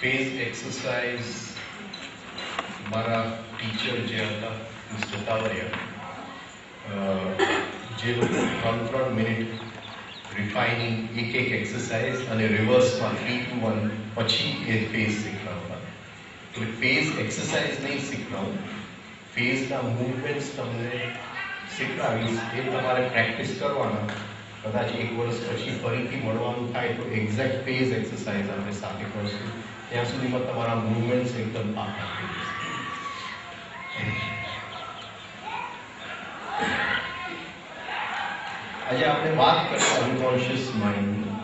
Phase exercise મારા teacher જે હતા મિસ્ટર તાવરિયા જે લોકો 3 મિનિટ રિફાઇનિંગ એક એક્સરસાઇઝ અને રિવર્સમાં 3, 2, 1 પછી એ ફેઝ શીખવાડતા. એટલે ફેઝ એક્સરસાઇઝ નહીં શીખવાડું, ફેઝના મૂવમેન્ટ્સ તમને શીખવાડીશ. એ તમારે પ્રેક્ટિસ કરવાના. કદાચ 1 વર્ષ પછી ફરીથી મળવાનું થાય તો એક્ઝેક્ટ ફેઝ એક્સરસાઇઝ આપણે સાથે કરશું. ત્યાં સુધીમાં તમારા મૂવમેન્ટ્સ એકદમ પાકા થઈ જશે. આજે આપણે વાત કરીએ અનકોન્શિયસ માઇન્ડની.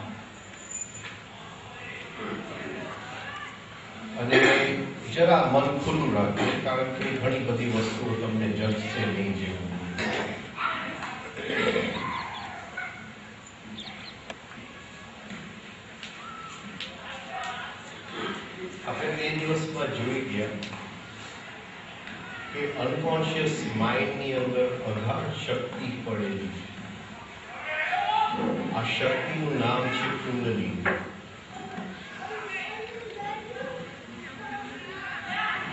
અને જરા મન ખુલ્લું રાખજો, કારણ કે ઘણી બધી વસ્તુઓ તમને જડશે નહીં જેવું. આપણે તે દિવસમાં જોઈ ગયા કે અનકોન્શિયસ માઇન્ડની અંદર અગાધ શક્તિ પડેલી છે. આ શક્તિનું નામ છે કુંડલી.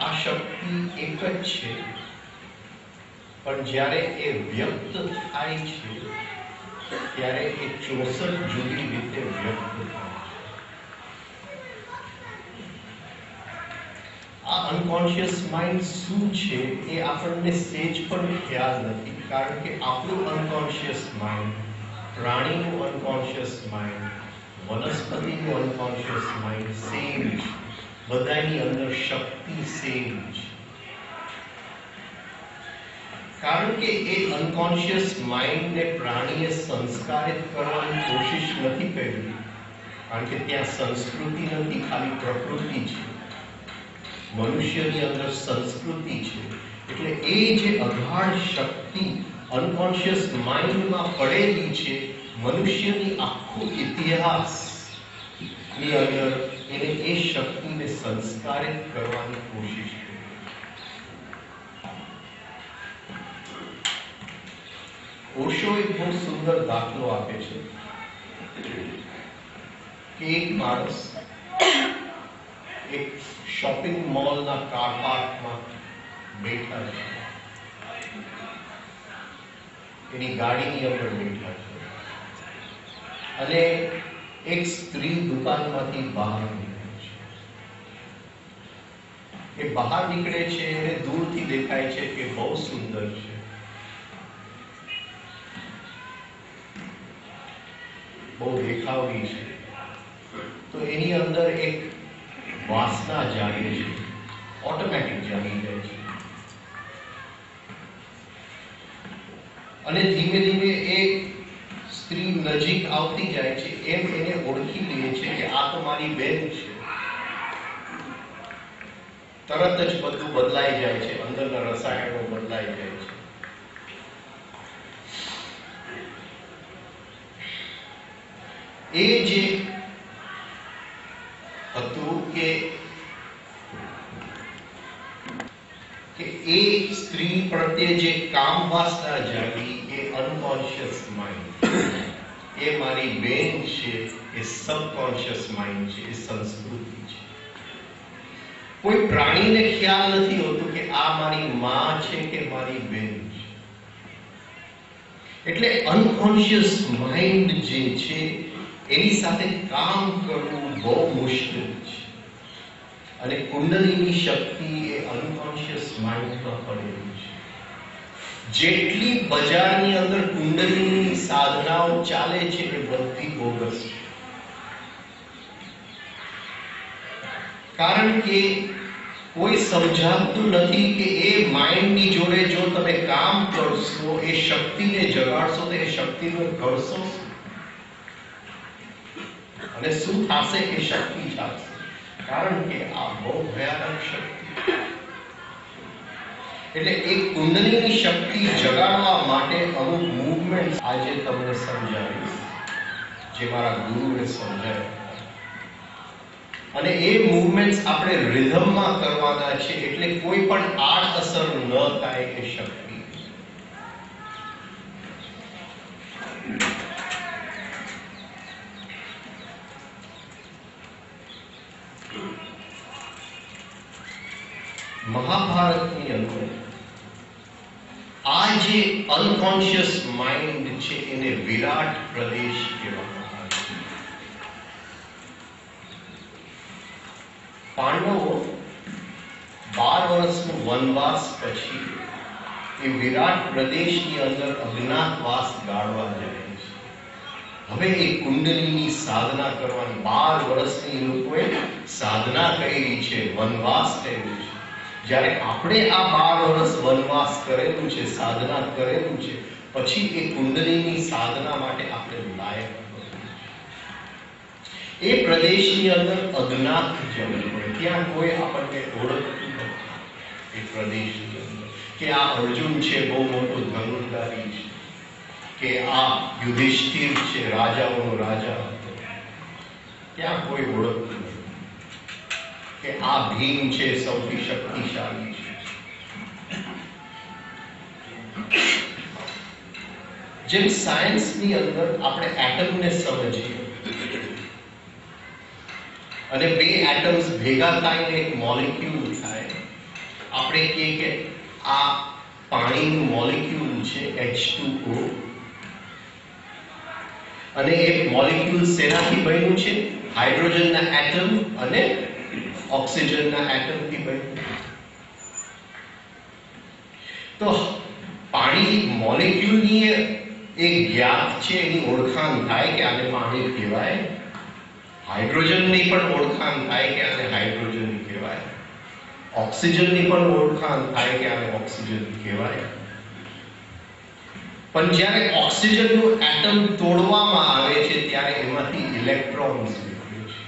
આ શક્તિ એક જ છે, પણ જ્યારે એ વ્યક્ત થાય છે ત્યારે એ 64 જુદી રીતે વ્યક્ત થાય છે. આ અનકોન્શિયસ માઇન્ડ શું છે એ આપણને સેજ પણ ખ્યાલ નથી, કારણ કે આપણું અનકોન્શિયસ માઇન્ડ, પ્રાણીનું અનકોન્શિયસ માઇન્ડ, વનસ્પતિનું અનકોન્શિયસ માઇન્ડ સેમ છે. બધાની અંદર શક્તિ સેમ છે. કારણ કે એ અનકોન્શિયસ માઇન્ડને પ્રાણીએ સંસ્કારિત કરવાની કોશિશ નથી કરી, કારણ કે ત્યાં સંસ્કૃતિ નથી, ખાલી પ્રકૃતિ છે. મનુષ્યની અંદર સંસ્કૃતિ છે. એટલે એ જે અગાધ શક્તિ અનકોન્શિયસ માઇન્ડમાં પડેલી છે, મનુષ્યની આખો ઇતિહાસ ની અંદર એને એ શક્તિને સંસ્કારિત કરવાની કોશિશ કરી. ઓશો એક બહુ સુંદર દાખલો આપે છે કે એક માણસ એક શોપિંગ મોલના કાર પાર્કમાં બેઠા છે, એની ગાડીની અંદર બેઠા છે, અને એક સ્ત્રી દુકાનમાંથી બહાર નીકળે છે. એ બહાર નીકળે છે એને દૂરથી દેખાય છે કે બહુ સુંદર છે. બહુ દેખાવડી છે. તો એની અંદર એક વાસના જાગે છે, ઓટોમેટિક જાગી જાય છે. અને ધીમે ધીમે એ સ્ત્રી નજીક આવતી જાય છે, એમ એને ઓળખી લે છે કે આ તો મારી બેન છે. તરત જ બધું બદલાઈ જાય છે, અંદરના રસાયણો બદલાઈ જાય છે. એ જે હતું કે એ સ્ત્રી પ્રત્યે જે કામ વાસના જાગી, એ અનકોન્શિયસ માઇન્ડ, એ મારી બેન છે, એ સબકોન્શિયસ માઇન્ડ છે, એ સંસ્કૃતિ છે. કોઈ પ્રાણીને ખ્યાલ નથી હોતું કે આ મારી માં છે કે મારી બેન છે. એટલે અનકોન્શિયસ માઇન્ડ જે છે એની સાથે કામ કરવું બહુ મુશ્કેલ છે. અને કુંડલીની શક્તિ એ અનકોન્શિયસ માઇન્ડમાં પડેલી છે. જેટલી બજારની અંદર કુંડલીની સાધનાઓ ચાલે છે એ બધી બોગસ છે. કારણ કે કોઈ સમજાવતું નથી કે એ માઇન્ડની જોડે જો તમે કામ કરશો, એ શક્તિને જગાડશો, તો એ શક્તિને ઘડશો અને શું થશે? એ શક્તિ ચાલશે. કારણ કે આ બહુ ભયાનક શક્તિ. એટલે એક કુંડલીની શક્તિ જગાડવા માટે અમુક મૂવમેન્ટ આજે તમને સમજાવીશ, જે મારા ગુરુએ સમજાવ્યા. અને એ મૂવમેન્ટ્સ આપણે રિધમમાં કરવાના છે, એટલે કોઈ પણ આડઅસર ન થાય એ શક્તિ. મહાભારતની અંદર આ જે અનકોન્શિયસ માઇન્ડ છે એને વિરાટ પ્રદેશ કહેવામાં આવે છે. પાંડવો 12 વર્ષનો વનવાસ પછી એ વિરાટ પ્રદેશની અંદર અજ્ઞાતવાસ ગાળવા જાય છે. હવે એ કુંડલીની સાધના કરવાની 12 વર્ષની લોકોએ સાધના કરી છે, વનવાસ કર્યું છે. જ્યારે આપણે આ 12 વર્ષ વનવાસ કરેલું છે, સાધના કરેલું છે, પછી એ કુંડલીની સાધના માટે આપણે લાયક એ પ્રદેશની અંદર અજ્ઞાત જવું હોય, ત્યાં કોઈ આપણને ઓળખતું નથી. એ પ્રદેશની અંદર કે આ અર્જુન છે બહુ મોટો ધનુર્ધારી છે, કે આ યુધિષ્ઠિર છે રાજાઓનો રાજા હતો, ત્યાં કોઈ ઓળખતું નથી. કે આ ભીમ છે સૌથી શક્તિશાળી છે. જેમ સાયન્સની અંદર આપણે એટમને સમજીએ અને બે એટમ્સ ભેગા થઈને એક મોલેક્યુલ થાય, આપણે કહીએ કે આ પાણીનું મોલેક્યુલ છે H2O, અને એ મોલેક્યુલ શેનાથી બન્યું છે? હાઇડ્રોજનના એટમ અને ઓક્સિજનના એટમથી બન્યું. તો પાણી મોલેક્યુલની એક જ્ઞાત છે, એની ઓળખાણ થાય કે આને પાણી કહેવાય. હાઇડ્રોજનની પણ ઓળખાણ થાય કે આને હાઇડ્રોજન કહેવાય. ઓક્સિજનની પણ ઓળખાણ થાય કે આને ઓક્સિજન કહેવાય. પણ જ્યારે ઓક્સિજનનું એટમ તોડવામાં આવે છે ત્યારે એમાંથી ઇલેક્ટ્રોન્સ નીકળે છે.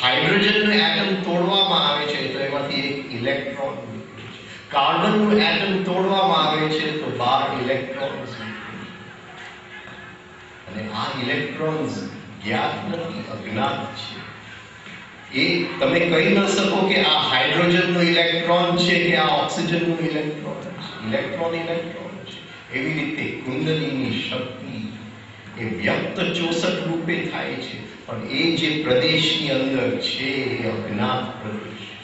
હાઇડ્રોજનનું એટમ તોડવામાં આવે છે તો એમાંથી એક ઇલેક્ટ્રોન નીકળે છે. કાર્બનનું એટમ તોડવામાં આવે છે તો 12 ઇલેક્ટ્રોન્સ નીકળે છે. અને આ ઇલેક્ટ્રોન્સ જ્ઞાત નથી, અજ્ઞાત છે. એ તમે કહી ન શકો કે આ હાઇડ્રોજનનો ઇલેક્ટ્રોન છે કે આ ઓક્સિજનનો ઇલેક્ટ્રોન છે. ઇલેક્ટ્રોન ઇલેક્ટ્રોન છે. એવી રીતે કુંડલીની શક્તિ એ વ્યક્ત ચોસઠ રૂપે થાય છે, પણ એ જે પ્રદેશની અંદર છે એ અજ્ઞાત પ્રદેશ છે.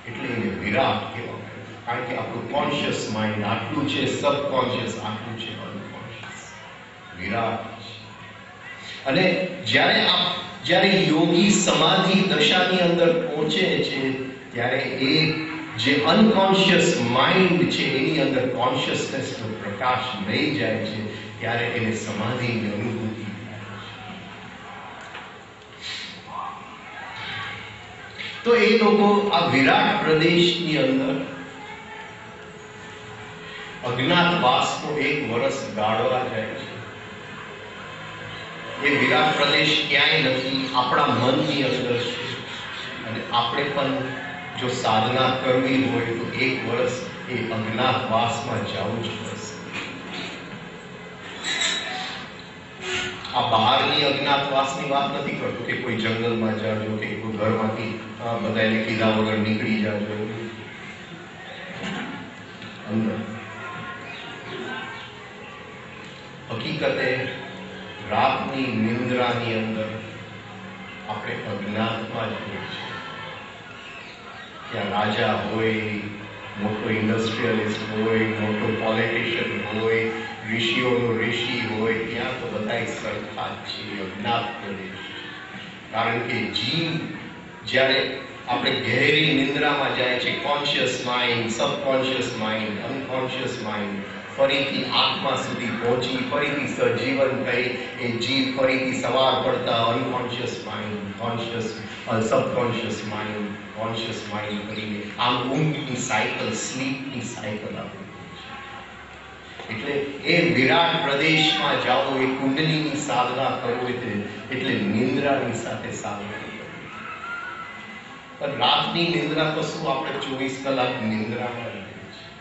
એટલે એને વિરાટ કહેવામાં આવે. કારણ કે આપણું કોન્શિયસ માઇન્ડ આટલું છે, સબકોન્શિયસ આટલું છે, અનકોન્શિયસ વિરાટ છે. અને જ્યારે યોગી સમાધિ દશાની અંદર પહોંચે છે ત્યારે એ જે અનકોન્શિયસ માઇન્ડ છે એની અંદર કોન્શિયસનેસનો પ્રકાશ રહી જાય છે, ત્યારે એને સમાધિની અનુભૂતિ થાય છે. તો એ લોકો આ વિરાટ પ્રદેશની અંદર અજ્ઞાતવાસનો 1 વર્ષ ગાળવા જાય છે. એ વિરાટ પ્રદેશ ક્યાંય નથી, આપણા મનની અંદર છે. અને આપણે પણ જો સાધના કરવી હોય તો 1 વર્ષ એ અજ્ઞાતવાસમાં જવું જ પડશે. આ બહારની અજ્ઞાતવાસની વાત નથી કરતો કે કોઈ જંગલમાં જાજો કે કોઈ ઘરમાંથી બધાને કીધા વગર નીકળી જાજો. અંદર હકીકતે રાતની નિંદ્રાની અંદર આપણે અજ્ઞાતમાં જ હોઈએ છીએ. ત્યાં રાજા હોય, મોટો ઇન્ડસ્ટ્રીયલિસ્ટ હોય, મોટો પોલિટિશિયન હોય, ઋષિઓનો ઋષિ હોય, ત્યાં તો બધા સરખા જ છે, અજ્ઞાત પ્રદેશ. કારણ કે જીવ જ્યારે આપણે ગહેરી નિંદ્રામાં જાય છે, conscious mind, subconscious mind, unconscious mind ફરીથી આત્મા સુધી પહોંચી, ફરીથી સજીવન થઈ, એ જીવ ફરીથી સવાર પડતા unconscious mind, conscious subconscious mind, conscious mind કરીને આમ ઊંઘની સાયકલ, સ્લીપની સાયકલ આપણે. એટલે એ વિરાટ પ્રદેશમાં જાઓ, એ કુંડલીની સાધના કરવું એટલે નિંદ્રાની સાથે સાધના કરવી. પણ રાતની નિંદ્રા તો શું, આપણે 24 કલાક નિંદ્રામાં રહીએ છીએ.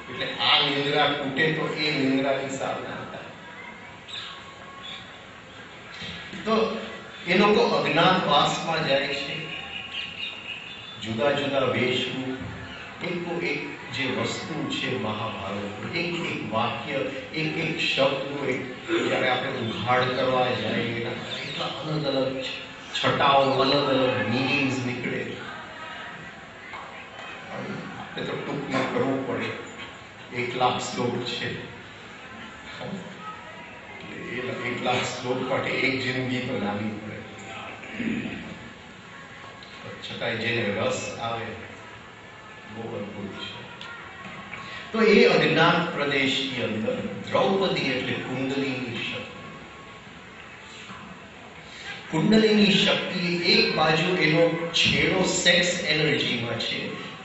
એટલે આ નિંદ્રા તૂટે તો એ નિંદ્રાની સાધના થાય. તો એ લોકો અજ્ઞાતવાસમાં જાય છે, જુદા જુદા વેશરૂપ, એક જે વસ્તુ છે મહાભારત, એક વાક્ય, એક શબ્દનું જ્યારે આપણે ઉઘાડ કરવા જાય એના એટલા અલગ અલગ છટાઓ, અલગ અલગ મીનિંગ્સ નીકળે. 1,00,000 શ્લોક છે. એ 1,00,000 શ્લોક માટે એક જિંદગી તો લાવવી પડે. છતાંય જેને રસ આવે બહુ અદભુત છે. તો એ અજ્ઞાત પ્રદેશની અંદર દ્રૌપદી એટલે કુંડલીની શક્તિ. કુંડલીની શક્તિ એક બાજુ એનો છેડો સેક્સ એનર્જીમાં છે,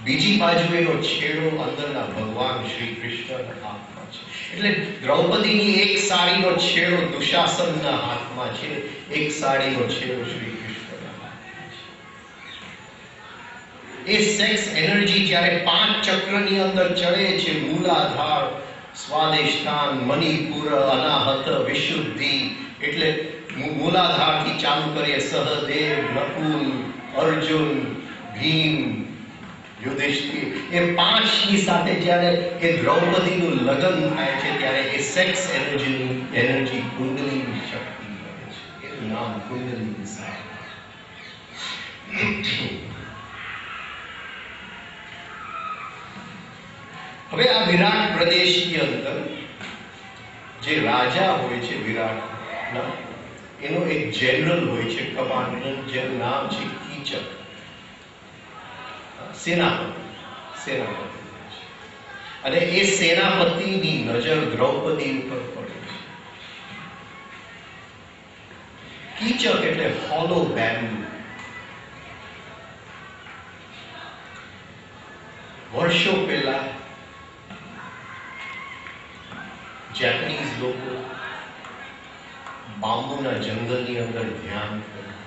બીજી બાજુ એનો છેડો અંદરના ભગવાન શ્રી કૃષ્ણના હાથમાં છે. એટલે દ્રૌપદીની એક સાડીનો છેડો દુશાસનના હાથમાં છે, એક સાડીનો છેડો શ્રી કૃષ્ણના હાથમાં છે. એ સેક્સ એનર્જી જ્યારે 5 ચક્રની અંદર ચડે છે, મૂલાધાર, સ્વાદિષ્ઠાન, મણિપુર, અનાહત, વિશુદ્ધિ, એટલે મૂલાધારથી ચાલુ કરીએ સહદેવ, નકુલ, અર્જુન, ભીમ, યુધિષ્ઠિર, એ 5ની સાથે જ્યારે એ દ્રૌપદીનું લગ્ન થાય છે ત્યારે એ સેક્સ એનર્જી કુંડલીની શક્તિ બને છે. એનું નામ કુંડલીની સાધના. હવે આ વિરાટ પ્રદેશની અંદર જે રાજા હોય છે વિરાટના, એનો એક જનરલ હોય છે, કમાન્ડર, જેનું નામ છે કીચક, સેનાપતિ. અને એ સેનાપતિની નજર દ્રૌપદી ઉપર પડે છે. કીચક એટલે હોલો બેમ્બુ. વર્ષો પહેલા જાપાનીઝ લોકો બાંબુના જંગલની અંદર ધ્યાન કર્યું.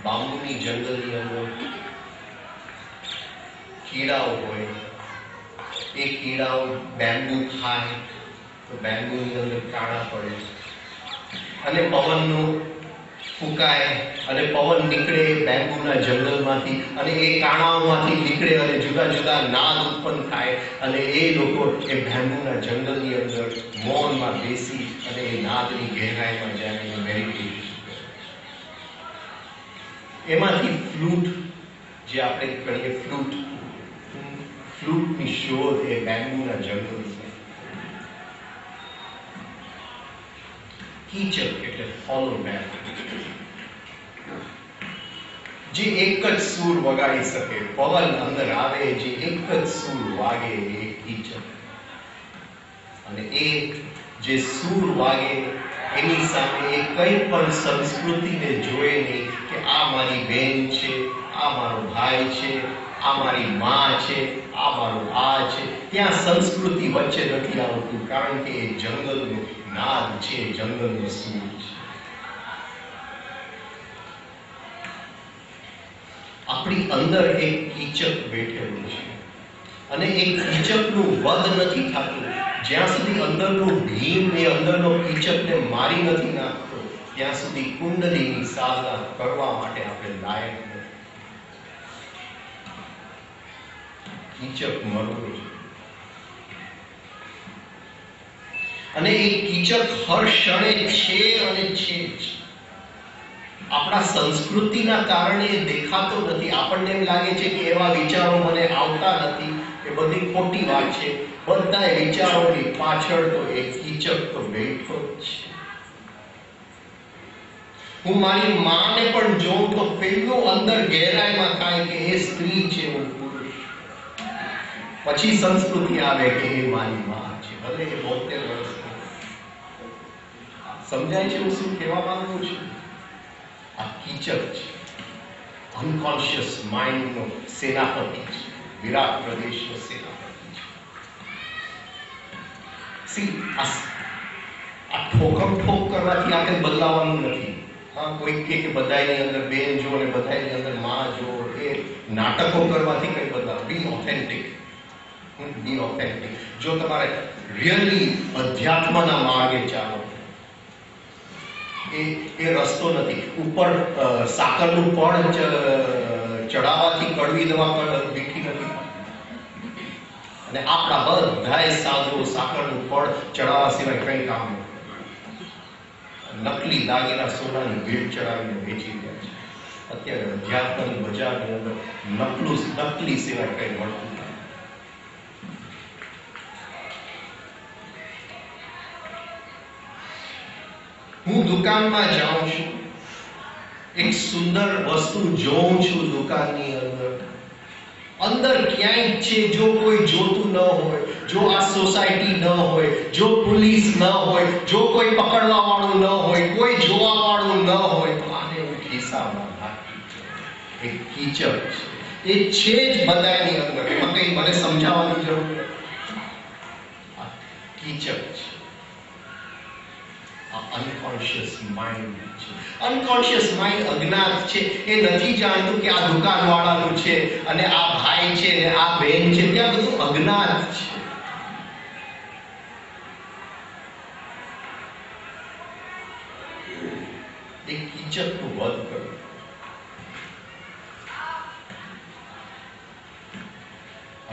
બાંબુની જંગલની અંદર કીડાઓ હોય, એ કીડાઓ બેમ્બુ ખાય તો બેમ્બુની અંદર કાણા પડે, અને પવનનું ફૂંકાય અને પવન નીકળે બેમ્બુના જંગલમાંથી, અને એ કાણાઓમાંથી નીકળે અને જુદા જુદા નાદ ઉત્પન્ન થાય, અને એ લોકો એ બેમ્બુના જંગલની અંદર મૌનમાં બેસી અને એ નાદની ગહેરાઈમાં જાય મેડિટેશન. એમાંથી ફ્લૂટ, જે આપણે કહીએ ફ્લૂટની શોધ એ બેમ્બુના જંગલમાં. કીચક એટલે હોલો બેમ્બુ, જે એક જ સૂર વગાડી શકે, પવન અંદર આવે જે એક જ સૂર વાગે એ કીચક. અને એ જે સૂર વાગે એની સામે એ કંઈ પણ સંસ્કૃતિને જોઈ નહીં કે આ મારી બેન છે, આ મારો ભાઈ છે, આ મારી માં છે, આ મારું આ છે. ત્યાં સંસ્કૃતિ વચ્ચે નથી આવતું, કારણ કે એ જંગલનો નાદ છે, જંગલનો સૂર છે. આપણી અંદર એક કીચક બેઠેલું છે, અને એ કીચકનું વધ નથી થતું જ્યાં સુધી અંદરનું ભીમ એ અંદરનો કીચકને મારી નથી નાખતો, ત્યાં સુધી કુંડલીની સાધના કરવા માટે આપણે લાયક નથી. કીચક મરવું છે, અને એ કીચક હર ક્ષણે છે અને છે જ. આપણા સંસ્કૃતિના કારણે દેખાતો નથી. આપણને એમ લાગે છે કે એવા વિચારો મને આવતા નથી, એ બધી ખોટી વાત છે. બધા વિચારોની પાછળ તો એક કીચક તો બેઠો જ છે. હું મારી માને પણ જોઉં તો પેલું અંદર ગહેરાઈમાં થાય કે એ સ્ત્રી છે, હું પુરુષ. પછી સંસ્કૃતિ આવે કે એ મારી માં છે, ભલે એ 72 વર્ષ. સમજાય છે હું શું કહેવા માંગુ છું? આ કીચક છે, અનકોન્શિયસ માઇન્ડનો સેનાપતિ છે, વિરાટ પ્રદેશનો સેનાપતિ છે. આ ઠોકમ ઠોક કરવાથી આપણે બદલાવાનું નથી. હા, કોઈ કે બધાની અંદર બેન જો અને બધાની અંદર માં જો, એ નાટકો કરવાથી કંઈ બદલાવ. બી ઓથેન્ટિક. જો તમારે રિયલી અધ્યાત્મના માર્ગે ચાલો, એ રસ્તો નથી. ઉપર સાકરનું પડ ચડાવવાથી કડવી દવા મીઠી નથી. અને આપણા બધાય સાધુ સાકરનું પડ ચડાવવા સિવાય કંઈ કામ નથી. નકલી દાગીના સોનાની ભેટ ચડાવીને વેચી રહ્યા છે. અત્યારે અધ્યાત્મની બજારની અંદર નકલી સિવાય કંઈ મળતું નથી. હું દુકાનમાં જાઉં છું, એક સુંદર વસ્તુ જોઉં છું દુકાનની અંદર ક્યાંય છે જો કોઈ જોતું ન હોય, જો આ સોસાયટી ન હોય, જો પોલીસ ન હોય, જો કોઈ પકડવા વાળું ન હોય, કોઈ જોવા વાળું ન હોય, તો આને હું ખિસ્સામાં નાખી એક કીચક છે. એ છે જ બધાની અંદર, એમાં કંઈ મને સમજાવવાની જરૂર નથી. કીચક છે. અનકોન્શિયસ માઇન્ડ છે. અનકોન્શિયસ માઇન્ડ અજ્ઞાત છે. એ નથી જાણતું કે આ દુકાનવાળાનું છે અને આ ભાઈ છે ને આ બેન છે, ત્યાં બધું અજ્ઞાત છે. એ કીચકનું વધ કરો.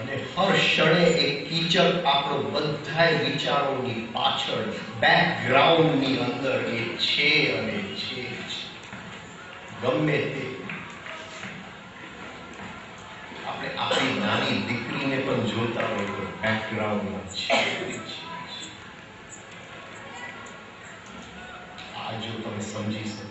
અને હર ક્ષણે એક કીચક આપણો બધાય વિચારોની પાછળ, બેકગ્રાઉન્ડની અંદર એ છે અને છે ગમે તે. આપણે આપણી નાની દીકરીને પણ જોતા હોય તો બેકગ્રાઉન્ડમાં છે. આ જો તમે સમજી શકો,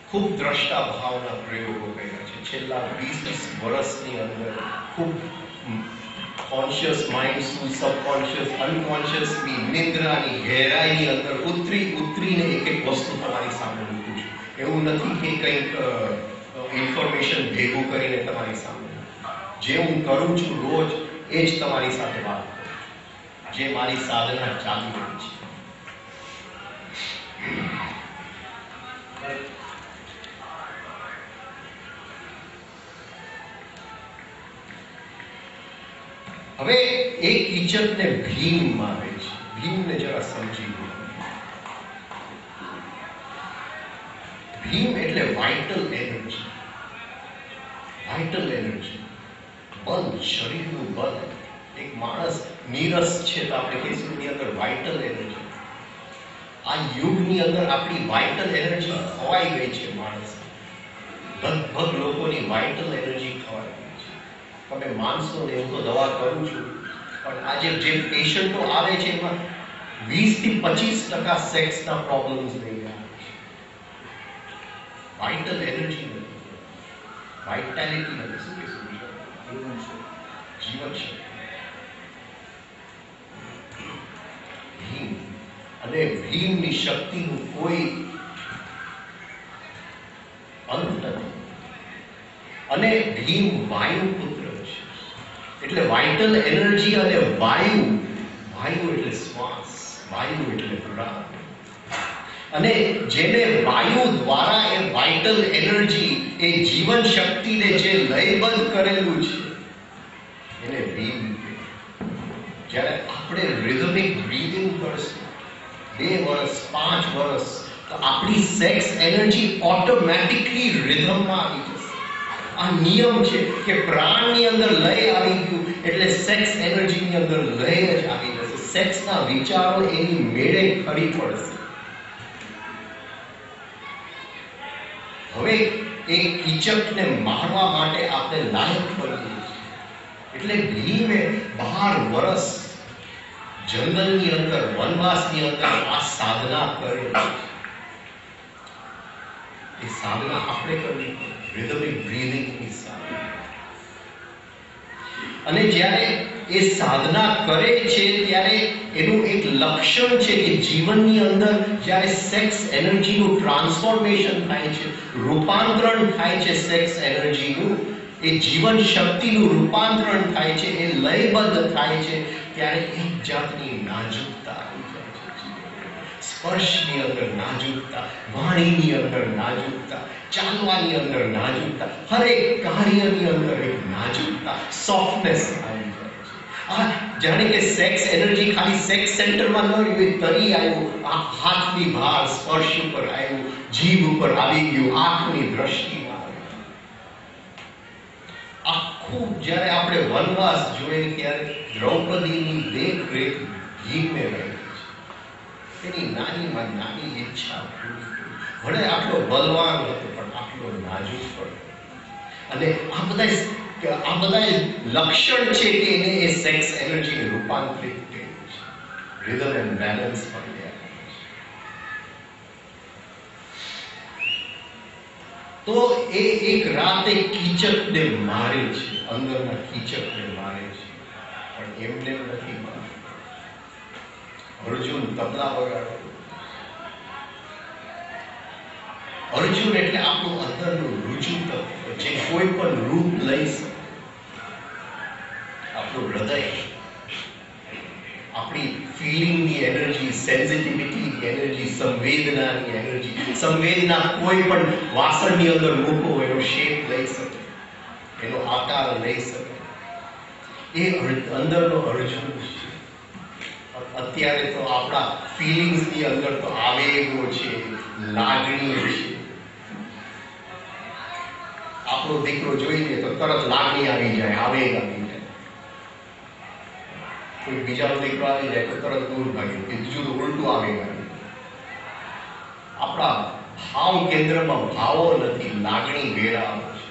ખૂબ દ્રષ્ટા ભાવના પ્રયોગો કર્યા છે છેલ્લા 20 વર્ષની અંદર. ખૂબ કોન્શિયસ માઇન્ડ શું, સબકોન્શિયસ, અનકોન્શિયસની નિદ્રાની ગહેરાઈની અંદર ઉતરીને એક વસ્તુ તમારી સામે મૂકું છું. એવું નથી કે કંઈક ઇન્ફોર્મેશન ભેગું કરીને તમારી સામે. જે હું કરું છું રોજ એ જ તમારી સાથે વાત કરું છું, જે મારી સાધના ચાલી રહી છે. હવે એક કીચકને ભીમ મારે છે. ભીમને જરા સમજી લો. ભીમ એટલે વાઇટલ એનર્જી. વાઇટલ એનર્જી, બલ, શરીરનું બલ. એક માણસ નીરસ છે તો આપણે કહીશું એની અંદર વાઇટલ એનર્જી. આ યુગની અંદર આપણી વાઇટલ એનર્જી ખવાઈ ગઈ છે. માણસ લગભગ લોકોની વાઇટલ એનર્જી ખવાઈ ગઈ છે. તમે માનશો ને, હું તો દવા કરું છું, પણ આજે જે પેશન્ટો આવે છે એમાં 20 થી 25% સેક્સના પ્રોબ્લેમ્સ લઈ રહ્યા છે. વાઇટલ એનર્જી નથી, વાઇટાલિટી નથી. શું કહેશું? જીવન છે. ભીમ અને ભીમની શક્તિનું કોઈ અંત નથી. અને ભીમ વાયુ પુત્ર છે. એટલે વાઇટલ એનર્જી અને વાયુ. વાયુ એટલે શ્વાસ, વાયુ એટલે પ્રાણ. અને જેને વાયુ દ્વારા એ વાઇટલ એનર્જી, એ જીવન શક્તિને જે લયબદ્ધ કરેલું છે એને ભીમ. જ્યારે આપણે રિધમિક બ્રીથિંગ કરશું 2 વર્ષ 5 વર્ષ, તો આપણી સેક્સ એનર્જી ઓટોમેટિકલી રિધમમાં આવી જશે. આ નિયમ છે કે પ્રાણની અંદર લય આવી ગયું એટલે સેક્સ એનર્જીની અંદર લય જ આવી જશે. સેક્સના વિચારો એની મેળે ખરી પડશે. હવે એ કીચકને મારવા માટે આપણે લાયક બનીએ છીએ. એટલે ભીમે 12 વર્ષ જંગલની અંદર, વનવાસની અંદર આ સાધના કરેલી છે. એ સાધના આપણે કરવી, રિધમિક બ્રીથિંગની સાધના. અને જ્યારે એ સાધના કરે છે ત્યારે એનું એક લક્ષણ છે કે જીવનની અંદર જ્યારે સેક્સ એનર્જીનું ટ્રાન્સફોર્મેશન થાય છે, રૂપાંતરણ થાય છે સેક્સ એનર્જીનું, એ જીવન શક્તિનું રૂપાંતરણ થાય છે, એ લયબદ્ધ થાય છે, ત્યારે એક જાતની નાજુકતા આવી જાય છે. સ્પર્શની અંદર નાજુકતા, વાણીની અંદર નાજુકતા, ચાલવાની અંદર નાજુકતા, હરેક કાર્યની અંદર એક નાજુકતા, સોફ્ટનેસ આવી જાય છે. આ જાણે કે સેક્સ એનર્જી ખાલી સેક્સ સેન્ટરમાં ન રહ્યું, એ તરી આવ્યું, આ હાથની બહાર સ્પર્શ ઉપર આવ્યું, જીભ ઉપર આવી ગયું, આંખની દ્રષ્ટિમાં આવ્યું. આખું જ્યારે આપણે વનવાસ જોઈએ ત્યારે દ્રૌપદીની દેખરેખ ભીમે રહી છે. એની નાનીમાં નાની ઈચ્છા પૂરી કરી. ભલે આટલો બલવાન હતો પણ આટલો નાજુક પણ. અને આ બધા લક્ષણ છે કે એને એ સેક્સ એનર્જીને રૂપાંતરિત કરે. rhythm and balance પણ લે આપે છે. તો એ એક રાતે કીચકને મારે છે, અંદરના કીચકને મારે છે, પણ એમને નથી મારતો. અર્જુન તબલા વગાડે. અર્જુન એટલે આપણું અંદરનું રુજુ તત્વ, જે કોઈ પણ રૂપ લઈ શકે. આપણું હૃદય, આપણી ફિલિંગની એનર્જી, સેન્સિટિવિટીની એનર્જી, સંવેદનાની એનર્જી. સંવેદના કોઈ પણ વાસણની અંદર મૂકો, એનો શેપ લઈ શકે, એનો આકાર લઈ શકે. એ અંદરનો અર્જુન છે. અત્યારે તો આપણા ફિલિંગ્સની અંદર તો આવેગો છે, લાગણીઓ છે. આપણો દીકરો જોઈ લે તો તરત લાગણી આવી જાય, આવેગ આવી જાય. કોઈ બીજાનો દીકરો આવી જાય તો તરત દૂર ભાગી, બીજું તો ઉલટું આવેગ આવી જાય. આપણા ભાવ કેન્દ્રમાં ભાવો નથી, લાગણી વેરાઓ છે.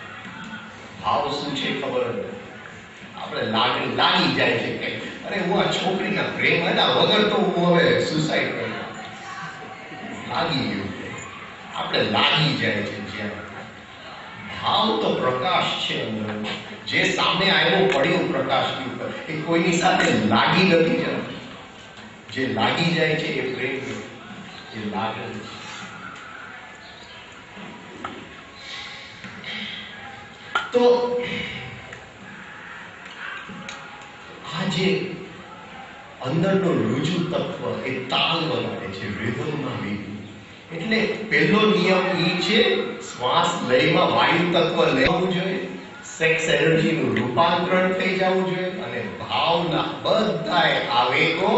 ભાવ શું છે ખબર નથી. આપણે લાગણી લાગી જાય છે કે અરે હું આ છોકરીના પ્રેમ હતા વગર તો હું હવે સુસાઇડ કરી લાગી ગયું છે. આપણે લાગી જાય છે. જ્યાં ભાવ તો પ્રકાશ છે અંદર, જે સામે આવ્યો પડ્યો પ્રકાશની ઉપર, એ કોઈની સાથે લાગી નથી જતું. જે લાગી જાય છે એ પ્રેમ, એ લાગણી છે. તો આ જે અંદરનો રુજુ તત્વ એ તાલ વગાડે છે, રિધમમાં લીધું. એટલે પહેલો નિયમ એ છે શ્વાસ લયમાં વાયુ તત્વ લેવું જોઈએ, સેક્સ એનર્જીનું રૂપાંતરણ થઈ જવું જોઈએ, અને ભાવના બધાય આવેગો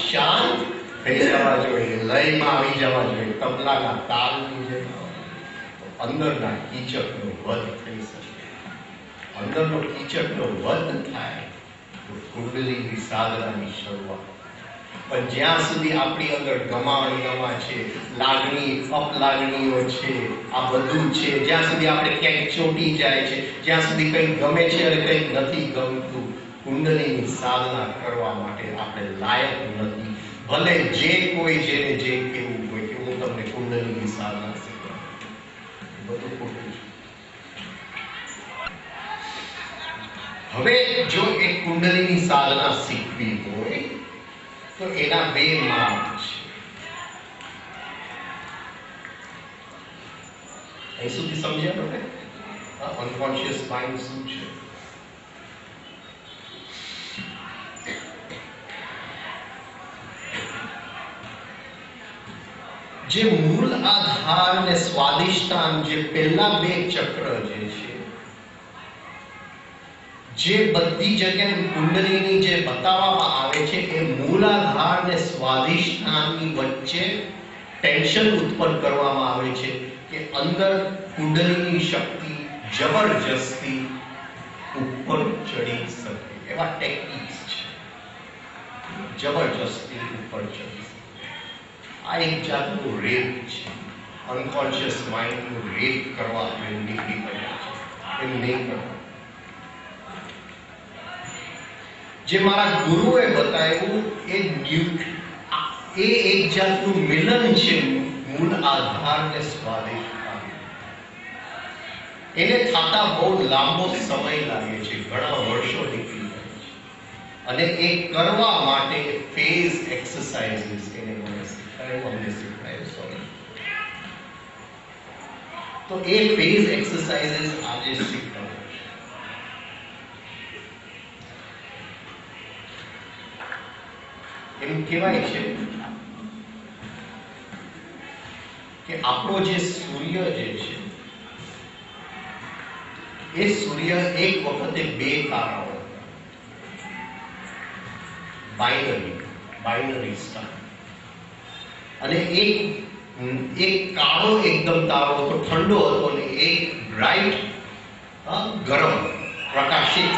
શાંત થઈ જવા જોઈએ, લયમાં આવી જવા જોઈએ, તબલાના તાલની જેમ. અંદરના કીચકનો વધ થઈ શકે. અંદરનો કીચકનો વધ થાય તો કુંડલીની સાધનાની શરૂઆત. પણ જ્યાં સુધી આપણી અંદર ગમાણગમા છે, લાગણી અપલાગણીઓ છે, આ બધું છે, જ્યાં સુધી આપણે ક્યાંક ચોંટી જાય છે, જ્યાં સુધી કંઈક ગમે છે અને કંઈક નથી ગમતું, કુંડલીની સાધના કરવા માટે આપણે લાયક નથી. ભલે જે કોઈ જેને જે કહેવું હોય કે હું તમને કુંડલીની સાધના શીખવાડું, બધું ખોટું છે. હવે જો એક કુંડલીની સાધના શીખવી હોય તો એના બે માર્ગ છે. અહીં સુધી સમજ્યા તમે અનકોન્શિયસ માઇન્ડ શું છે? જે મૂળ આધાર ને સ્વાદિષ્ટાન, જે પહેલા બે ચક્ર જે છે, જે બધી જગ્યાએ કુંડલીની જે બતાવવામાં આવે છે, એ મૂલાધાર ને સ્વાધિષ્ઠાનની વચ્ચે ટેન્શન ઉત્પન્ન કરવામાં આવે છે કે અંદર કુંડલીની શક્તિ જબરજસ્તી ઉપર ચડી શકે. એવા ટેકનિક્સ છે, જબરજસ્તી ઉપર ચડી શકે. આ એક જાતનું રેપ છે. અનકોન્શિયસ માઇન્ડનું રેપ કરવા આપણે નીકળી પડ્યા છે. એમ નહીં કરવા. જે મારા ગુરુએ બતાવ્યું એ એક જાતનું મિલન છે મૂળ આધાર ને સ્વાધિષ્ઠાન. એને થતા બહુ લાંબો સમય લાગે છે, ઘણા વર્ષો નીકળી જાય છે. અને એ કરવા માટે ફેઝ એક્સરસાઇઝીસ એને મને શીખવાય. સોરી. તો એ ફેઝ એક્સરસાઇઝીસ આજે શીખવા. એમ કહેવાય છે કે આપણો જે સૂર્ય જે છે, એ સૂર્ય એક વખતે બે તારાઓ હતા, બાઇનરી સ્ટાર. અને એક કાળો એકદમ તારો હતો, ઠંડો હતો, અને એક બ્રાઇટ ગરમ પ્રકાશિત.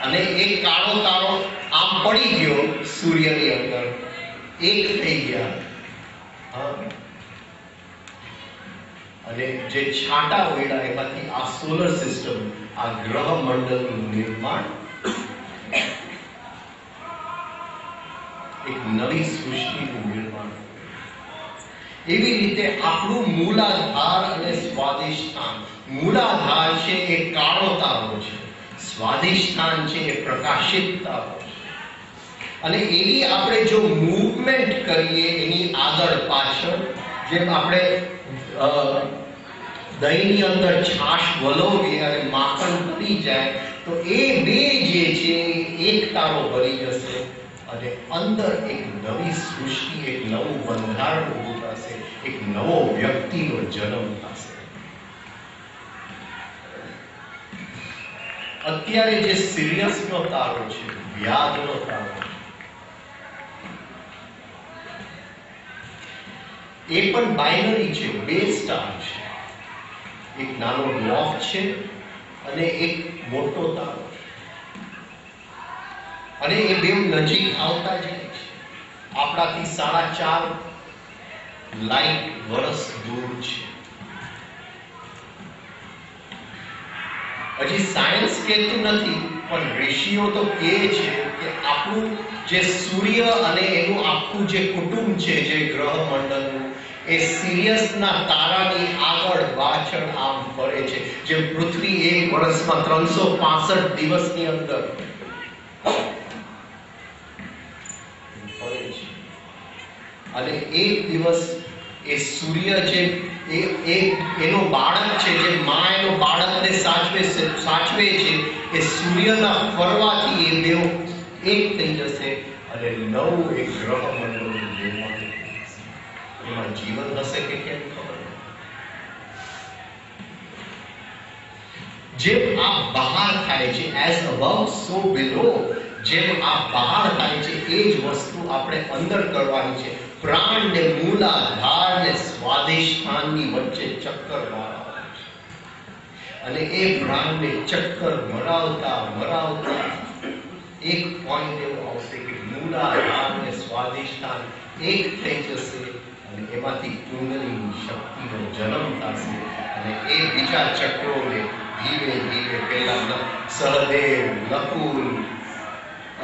અને એક કાળો તારો આમ પડી ગયો સૂર્યની અંદર, એક થઈ ગયા. અને જે છાંટા ઉડ્યા એમાંથી આ સોલર સિસ્ટમ, આ ગ્રહ મંડળનું નિર્માણ. એક નવી સૃષ્ટિનું નિર્માણ. એવી રીતે આપણું મૂલાધાર અને સ્વાધિષ્ઠાન. મૂલાધાર છે એ કાળો તારો છે, સ્વાધિષ્ઠાન છે એ પ્રકાશિત તારો છે. અને એવી આપણે જો મૂવમેન્ટ કરીએ એની આગળ પાછળ, જેમ આપણે દહીંની અંદર છાશ વલોવીએ અને માખણ બની જાય તો એ બે જે છે એક તારો બની જશે અને અંદર એક નવી સૃષ્ટિ, એક નવું બંધારણ ઊભું થશે, એક નવો વ્યક્તિનો જન્મ થશે. અત્યારે જે સિરિયસનો તારો છે, વ્યાજનો તારો છે, એ પણ બાઇનરી છે, બે સ્ટાર છે. એક નાનો ડ્વોર્ફ છે અને એક મોટો તારો છે. અને એ બે નજીક આવતા જાય છે. આપણાથી 4.5 લાઈટ વર્ષ દૂર છે. હજી સાયન્સ કહેતું નથી, પણ ઋષિઓ તો કહે છે કે આપણું જે સૂર્ય અને એનું આખું જે કુટુંબ છે, જે ગ્રહ મંડળનું, એ સિરિયસના તારાની આગળ પાછળ આમ ફરે છે. જેમ પૃથ્વી એક વર્ષમાં 365 દિવસની અંદર ફરે છે. અને એક દિવસ એ સૂર્ય છે એનો બાળક છે, જે માં એનો બાળકને સાચવે છે, એ સૂર્યના ફરવાથી એ બે એક થઈ જશે અને નવું એક ગ્રહ મંડળનું નિર્માણ થશે. એમાં જીવન હશે કે કેમ ખબર નથી. જેમ આ બહાર થાય છે, એઝ અબવ સો બિલો, જેમ આ બહાર થાય છે એ જ વસ્તુ આપણે અંદર કરવાની છે. પ્રાણ ને મૂલાધાર ને સ્વાધિષ્ઠાનની વચ્ચે ચક્કર મારવાનું છે. અને એ પ્રાણને ચક્કર મરાવતા એક પોઈન્ટ એવો આવશે કે મૂલાધાર ને સ્વાધિષ્ઠાન એક થઈ જશે અને એમાંથી કુંડલીની શક્તિનો જન્મ થશે. અને એ બીજા ચક્રોને ધીમે ધીમે પેલા સહદેવ, નકુલ,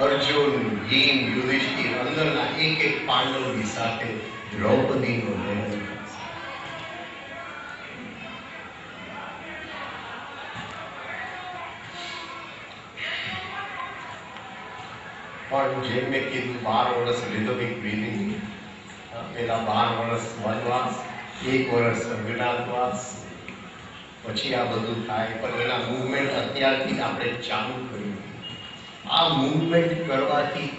અર્જુન, ભીમ, યુધિષ્ઠિર, અંદરના એક પાંડવની સાથે દ્રૌપદીનો જન્મ થશે. પણ જેમ મેં કીધું 12 વર્ષ રિધમિક બ્રીથિંગ, પેલા 12 વર્ષ વનવાસ, 1 વર્ષ અજ્ઞાતવાસ, પછી આ બધું થાય. પણ એના મૂવમેન્ટ અત્યારથી આપણે ચાલુ કર્યું. આ મૂવમેન્ટ કરવાથી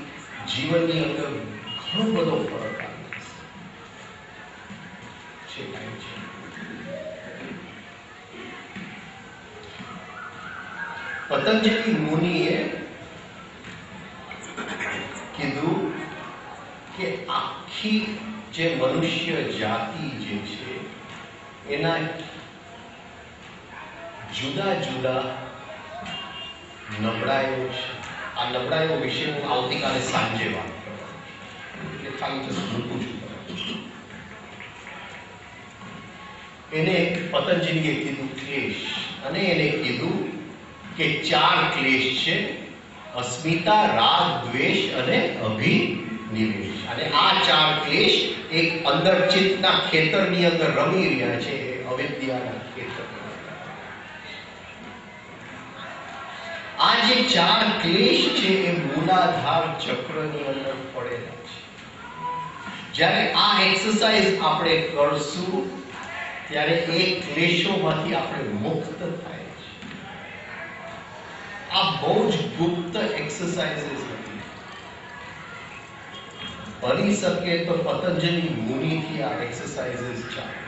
જીવનની અંદર ઘણો બધો ફરક આવે છે. પતંજલિ મુનિએ કીધું કે આખી જે મનુષ્ય જાતિ જે છે એના જુદા જુદા નબળાઈઓ છે. આ નબળાઈઓ વિશે હું આવતીકાલે સાંજે વાત કરવાનો છું, એટલે ખાલી જસ્ટ મૂકું છું. એને પતંજલિએ કીધું ક્લેશ, અને એને કીધું કે 4 ક્લેશ છે: અસ્મિતા, રાગ, દ્વેષ અને અભિનિવેશ. અને આ 4 ક્લેશ એક અંદર ચિત્તના ખેતરની અંદર રમી રહ્યા છે, અવિદ્યાના ખેતર. આ જે 4 ક્લેશ છે એ મૂલાધાર ચક્રની અંદર પડેલા છે. જ્યારે આ એક્સરસાઇઝ આપણે કરશું ત્યારે એ ક્લેશોમાંથી આપણે મુક્ત થાય છે. આ બહુ જ ગુપ્ત એક્સરસાઇઝીસ હતી. બની શકે તો પતંજલિ મુનિથી આ એક્સરસાઇઝીસ ચાલે.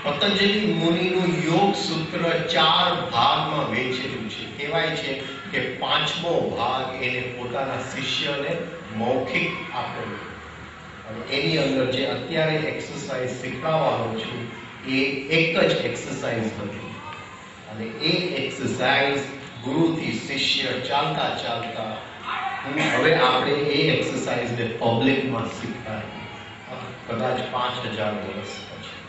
પતંજલિ મુનિનું યોગ સૂત્ર 4 ભાગમાં વહેંચેલું છે. કહેવાય છે કે 5મો ભાગ એને પોતાના શિષ્યને મૌખિક આપેલો. અને એની અંદર જે અત્યારે એક્સરસાઇઝ શીખવાડવાનો છું એ એક જ એક્સરસાઇઝ હતી. અને એ એક્સરસાઇઝ ગુરુથી શિષ્ય ચાલતા ચાલતા હવે આપણે એ એક્સરસાઇઝને પબ્લિકમાં શીખવાડીએ, કદાચ 5000 વર્ષ પછી.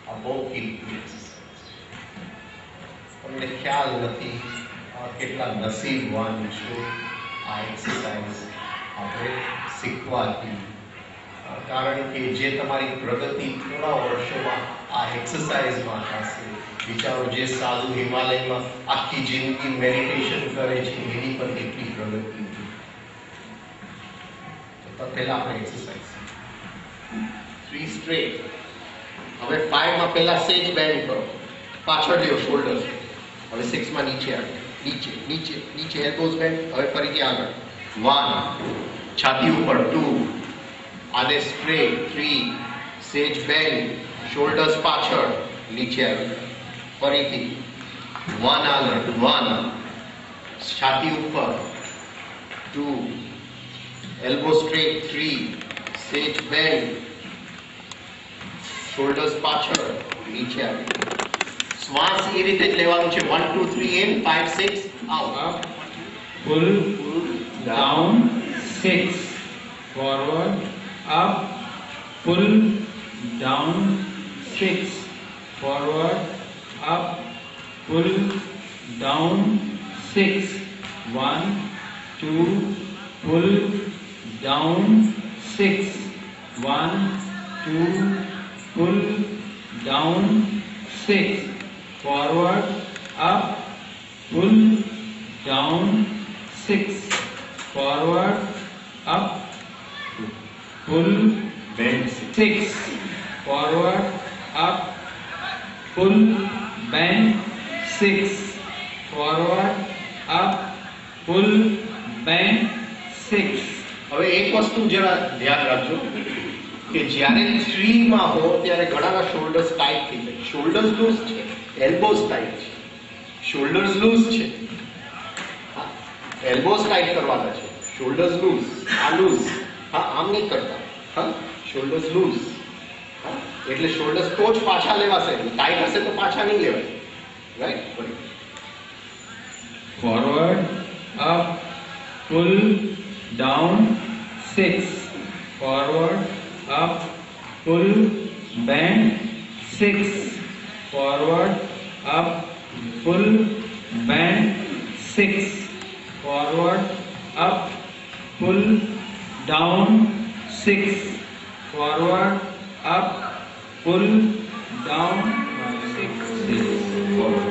આ બહુ કિંમતી એક્સરસાઇઝ છે. તમને ખ્યાલ નથી કેટલા નસીબવાન છો આ એક્સરસાઇઝ આપણે શીખવાથી, કારણ કે જે તમારી પ્રગતિ થોડા વર્ષોમાં આ એક્સરસાઇઝમાં થશે. વિચારો, જે સાધુ હિમાલયમાં આખી જિંદગી મેડિટેશન કરે છે એની પર કેટલી પ્રગતિ. તો પહેલા આપણે એક્સરસાઇઝ 3 સ્ટ્રેટ. હવે 5 માં પહેલા સેજ બેન્ડ કરો, પાછળ લ્યો શોલ્ડર્સ. હવે 6 માં નીચે આવે, નીચે નીચે નીચે એલ્બોઝ બેન્ડ. હવે ફરીથી આગળ 1, છાતી ઉપર 2, આને સ્ટ્રેટ 3, સેજ બેન્ડ, શોલ્ડર્સ પાછળ, નીચે આવે. ફરીથી 1 આગળ, 1, છાતી ઉપર 2, એલ્બો સ્ટ્રેટ 3, સેજ બેન્ડ, શોલ્ડર્સ પાછળ, નીચે આવે. શ્વાસ એ રીતે જ લેવાનું છે. 1 2 3 in, 5 6 out. Pull down 6, forward, up, pull down 6, forward, up, pull down 6, 1 2, pull down 6, 1 2, pull down 6, forward, up, pull down 6, forward, up, pull bend 6, forward, up, pull bend 6, forward, up, pull bend 6. હવે એક વસ્તુ જરા ધ્યાન રાખજો કે જ્યારે 3 માં હો ત્યારે ઘણાના શોલ્ડર્સ ટાઈટ થઈ જાય. શોલ્ડર્સ લૂઝ છે, એલ્બોઝ ટાઈટ છે. શોલ્ડર્સ લૂઝ છે, એલ્બોઝ ટાઈટ કરવાના છે. શોલ્ડર્સ લૂઝ, આ લૂઝ. હા, આમ નહીં કરતા. હા, શોલ્ડર્સ લૂઝ. હા, એટલે શોલ્ડર્સ તો જ પાછા લેવાશે. ટાઈટ હશે તો પાછા નહીં લેવાય. Right? Forward, up, pull down 6, forward, up, pull bend 6, forward, up, pull bend 6, forward, up, pull down 6, forward, up, pull down 6, forward.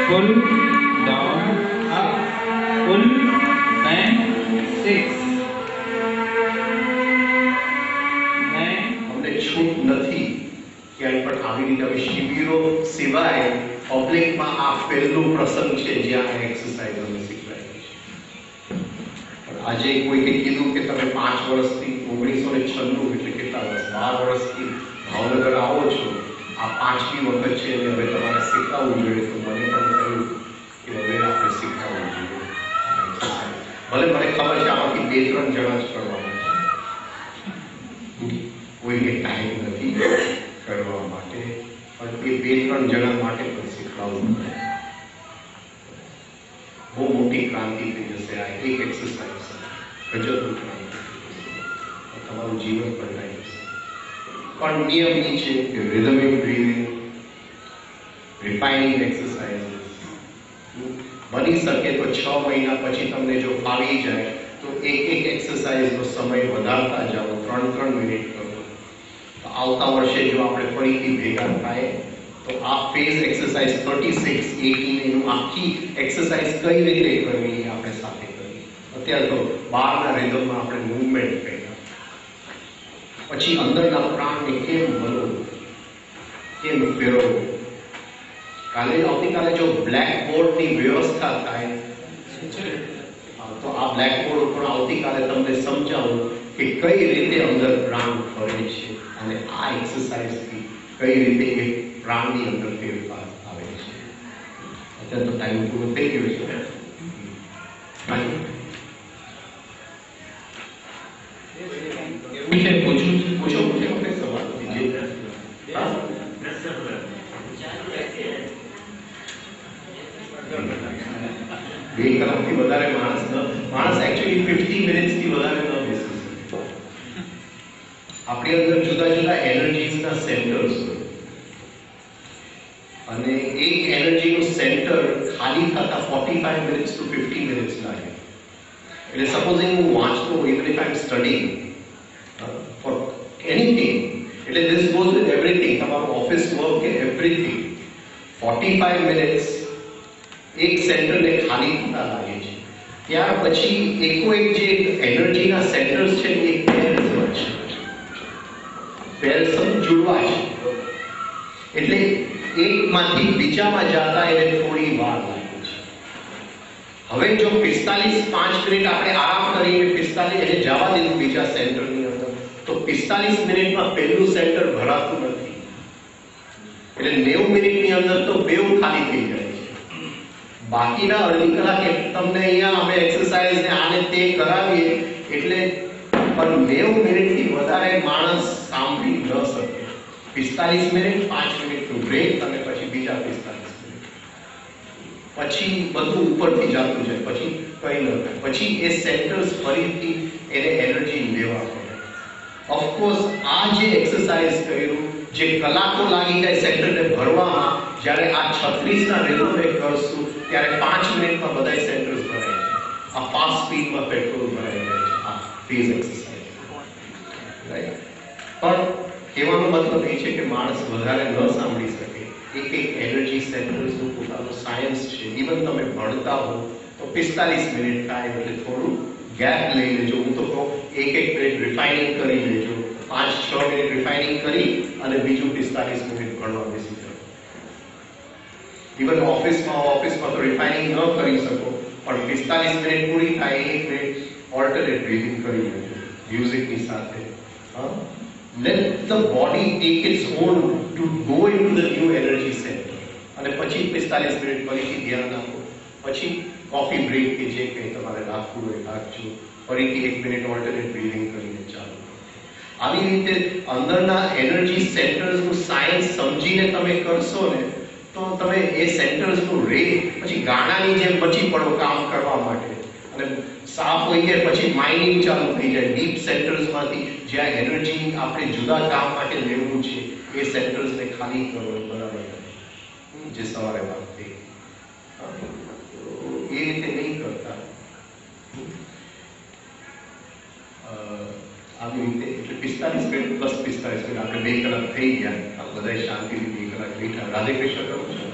Pull down, up, pull bend 6. અમને છૂટ નથી ક્યાંય પણ આવી રીતે હવે શિબિરો સિવાય પબ્લિકમાં આ પહેલું પ્રસંગ છે જ્યાં એક્સરસાઇઝ અમે શીખવાય છે. પણ આજે કોઈએ કીધું કે તમે 5 વર્ષથી 1996 એટલે કેટલા વર્ષ, 12 વર્ષથી ભાવનગર આવો છો, આ 5મી વખત છે અને હવે તમારે શીખવવું જોઈએ. તો મને પણ થયું કે હવે આપણે શીખવવું જોઈએ. ભલે મને ખબર છે આમાંથી 2-3 જણા જ કરવાના છે, કોઈને ટાઈમ નથી કરવા માટે, પણ એ 2-3 જણા માટે પણ શીખવાડવું પડે. બહુ મોટી ક્રાંતિ થઈ જશે આ એક એક્સરસાઇઝ. ગજબની ક્રાંતિ તમારું જીવન બદલાઈ જશે. પણ નિયમ એ છે કે રિધમિક બ્રીથિંગ, રિફાઇનિંગ એક્સરસાઇઝીસ બની શકે તો 6 મહિના પછી તમને જો ફાવી જાય તો એક એક્સરસાઇઝનો સમય વધારતા જાઓ, 3-3 મિનિટ કરો. તો આવતા વર્ષે જો આપણે ફરીથી ભેગા થાય તો આ ફેઝ એક્સરસાઇઝ 36-18 એનું આખી એક્સરસાઇઝ કઈ રીતે કરવી એ આપણે સાથે કરીએ. અત્યારે તો બહારના રિધમમાં આપણે મૂવમેન્ટ કર્યા, પછી અંદરના પ્રાણને કેમ ભરવું, કેમ ફેરવવું. આવતીકાલે જો બ્લેક બોર્ડની વ્યવસ્થા થાય તો આ બ્લેક બોર્ડ ઉપર આવતીકાલે તમને સમજાવું કે કઈ રીતે અંદર પ્રાણ ફરે છે અને આ એક્સરસાઇઝથી કઈ રીતે એ પ્રાણની અંદર ફેરફાર આવે છે. અત્યારે તો ટાઈમ પૂરો થઈ ગયો છે. પૂછો સવાલ બે કલાકથી વધારે માણસ એકચ્યુઅલી 50 મિનિટ્સથી વધારે ન બેસી શકે. આપણી અંદર જુદા જુદા એનર્જીસના સેન્ટર્સ હોય અને એક એનર્જીનું સેન્ટર ખાલી થતા 45 મિનિટ્સ ટુ 50 મિનિટ્સ લાગે. એટલે સપોઝિંગ હું વાંચતો હોય, even if I M studying four anything, એટલે ધીસ ગોઝ વિથ એવરીથિંગ, તમારું ઓફિસ વર્ક કે એવરીથિંગ, 45 મિનિટ્સ એક સેન્ટરને ખાલી થતા લાગે છે. ત્યાર પછી એકોએક જે એનર્જીના સેન્ટર્સ છે એ પેર્સમાં છે, પેર્સ જોડવા છે. એટલે એકમાંથી બીજામાં જતા એને થોડી વાર લાગે છે. હવે જો 5 મિનિટ આપણે આરામ કરીને 45 એને જવા દીધું બીજા સેન્ટરની અંદર, તો 45 મિનિટમાં પહેલું સેન્ટર ભરાતું નથી. એટલે 90 મિનિટની અંદર તો બેઉ ખાલી થઈ જાય છે. બાકીના અડધી કલાક તમને અહીંયા અમે એક્સરસાઇઝ ને આને તે કરાવીએ એટલે પણ 90 મિનિટથી વધારે માણસ સાંભળી ન શકે. 45 મિનિટ, 5 મિનિટનું બ્રેક અને પછી બીજા 45 મિનિટ, પછી બધું ઉપરથી જતું જાય, પછી કંઈ ન થાય. પછી એ સેન્ટર્સ ફરીથી એને એનર્જી લેવા પડે. ઓફકોર્સ આ જે એક્સરસાઇઝ કર્યું, જે કલાકો લાગી જાય સેન્ટરને ભરવામાં, જ્યારે આ 36ના રેગ્યુલર કરશું ત્યારે 5 મિનિટમાં બધા સેન્ટર્સ ભરાય છે. આ ફાસ્ટ સ્પીડમાં પેટ્રોલ ભરાઈ જાય છે આ ફેઝ એક્સરસાઇઝ, રાઈટ? પણ કહેવાનો મતલબ એ છે કે માણસ વધારે ન સાંભળી શકે. એક એનર્જી સેન્ટર્સનું પોતાનું સાયન્સ છે. ઇવન તમે ભણતા હો તો 45 મિનિટ થાય એટલે થોડું ગેપ લઈ લેજો. હું તો કહું એક મિનિટ રિફાઇનિંગ કરી લેજો, 5-6 મિનિટ રિફાઇનિંગ કરી અને બીજું 45 મિનિટ ભણવા બેસી જાઓ. ઇવન ઓફિસમાં તો રિફાઇનિંગ ન કરી શકો, પણ 45 મિનિટ પૂરી થાય 1 મિનિટ ઓલ્ટરનેટ બ્રીથિંગ કરી લેજો મ્યુઝિકની સાથે. Let the body take its own to go into the new energy center. અને પછી 45 મિનિટ ફરીથી ધ્યાન આપો, પછી કોફી બ્રેક કે જે કંઈ તમારે રાખવું હોય રાખજો, ફરીથી 1 મિનિટ ઓલ્ટરનેટ બ્રીથિંગ કરીને ચાલુ. આવી રીતે અંદરના એનર્જી સેન્ટર્સનું સાયન્સ સમજીને તમે કરશો ને તો તમે એ સેન્ટર્સનું પછી ગાડાની જેમ બચી પડો કામ કરવા માટે. અને સાફ હોય ગયા પછી માઇનિંગ ચાલુ થઈ જાય ડીપ સેન્ટર્સમાંથી, જ્યાં એનર્જી આપણે જુદા કામ માટે લેવું છે એ સેન્ટર્સને ખાલી કરો. બરાબર? જે સવારે વાત થઈ એ રીતે નહીં કરતા. આવી રીતે એટલે 45 મિનિટ પ્લસ 45 મિનિટ આપણે 2 કલાક થઈ ગયા. બધા શાંતિથી 2 કલાક બેઠા. રાધે કૃષ્ણ કરું છું.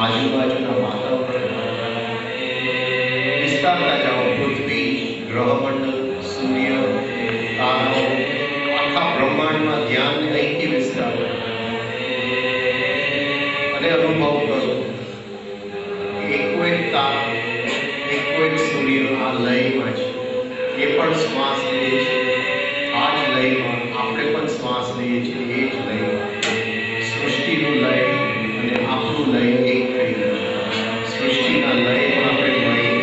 આજુબાજુના વાતાવરણ વિસ્તારતા જાઓ. પૃથ્વી, ગ્રહમંડળ, સૂર્ય, તારાઓ, આખા બ્રહ્માંડમાં ધ્યાનને અહીંથી વિસ્તારો અને અનુભવ કરો. એકોએક તારા, એકોએક સૂર્ય આ લયમાં છે. એ પણ શ્વાસ લે છે આ જ લયમાં. આપણે પણ શ્વાસ લઈએ છીએ એ જ લયમાં. સૃષ્ટિનું લય અને આપણું લય એક થઈ ગયું. સૃષ્ટિના લયમાં આપણે મળી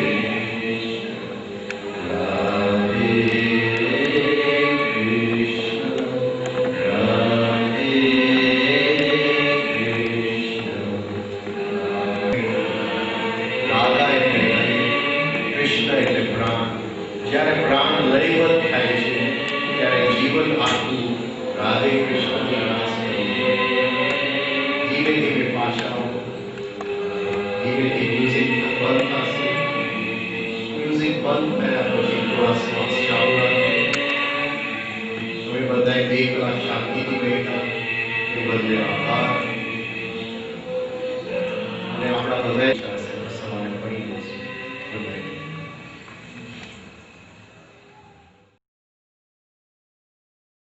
રાધા એટલે કૃષ્ણ એટલે પ્રાણ. જ્યારે પ્રાણ લયબદ્ધ થાય છે ત્યારે જીવન આખું રાધે કૃષ્ણની રાસ કરે. ધીમે ધીમે પાછા આવો. ધીમે ધીમે મ્યુઝિક બંધ થશે. મ્યુઝિક બંધ થયા પછી થોડા શ્વાસ ચાલુ રાખો. તમે બધાએ 2 કલાક શાંતિથી બેઠા એ બદલે આભાર.